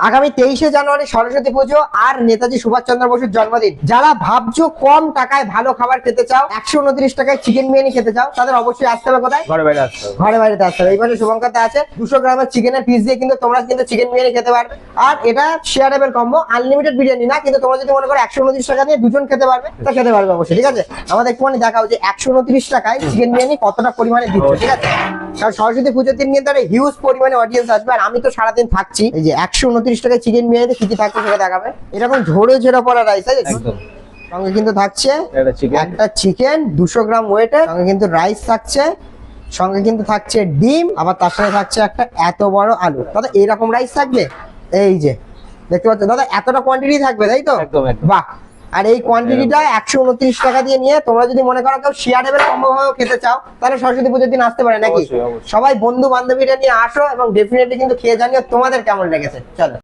আগামী 23শে জানুয়ারি সরস্বতী পুজো আর নেতাজি সুভাষচন্দ্র বসুর জন্মদিন। যারা ভাবছো কম টাকায় ভালো খাবার খেতে চাও, 129 টাকায় চিকেন বিরিয়ানি খেতে চাও, তাদের অবশ্যই আসতে হবে কোথায়? ঘরে বাইরে আসতে হবে। ঘরে বাড়িতে আসতে হবে। এইবারে শুভঙ্করতে আছে 200 গ্রামের চিকেনের পিস দিয়ে কিন্তু তোমরা কিন্তু চিকেন বিরিয়ানি খেতে পারবে। আর এটা শেয়ারেবল কম্বো, আনলিমিটেড বিরিয়ানি না, কিন্তু তোমরা যদি মনে করো 129 টাকা দিয়ে দুজন খেতে পারবে, তা খেতে পারবে অবশ্যই। ঠিক আছে, আমাদের একটুখানি দেখাও যে 129 টাকায় চিকেন বিরিয়ানি কতটা পরিমাণে দিচ্ছে। ঠিক আছে, কারণ সরস্বতী পুজোর দিন কিন্তু একটা হিউজ পরিমাণে অডিয়েন্স আসবে, আর আমি তো সারাদিন থাকছি। এই যে 129 টাকায় চিকেন বিরিয়ানিতে কি কি থাকছে সেটা দেখাবে। এরকম ঝোড়ো ঝেড়ে পড়া রাইস আছে একদম। সঙ্গে কিন্তু থাকছে চিকেন, একটা চিকেন 200 গ্রাম ওয়েটের, সঙ্গে কিন্তু রাইস থাকছে, সঙ্গে কিন্তু থাকছে ডিম, আবার তার সাথে থাকছে একটা এত বড় আলু। দাদা এইরকম রাইস থাকবে, এই যে দেখতে পাচ্ছ দাদা, এতটা কোয়ান্টিটি থাকবে, তাই তো? একদম একদম। বাহ। আর এই কোয়ান্টিটিটা 129 টাকা দিয়ে নিয়ে তোমরা যদি মনে করো কেউ শেয়ারেবল কম্বো ভাবেও খেতে চাও, তাহলে সরস্বতী পুজোর দিন আসতে পারে নাকি? অবশ্যই, অবশ্যই। সবাই বন্ধু বান্ধবীরা নিয়ে আসো এবং ডেফিনেটলি কিন্তু খেয়ে জানিও তোমাদের কেমন লেগেছে। চলো।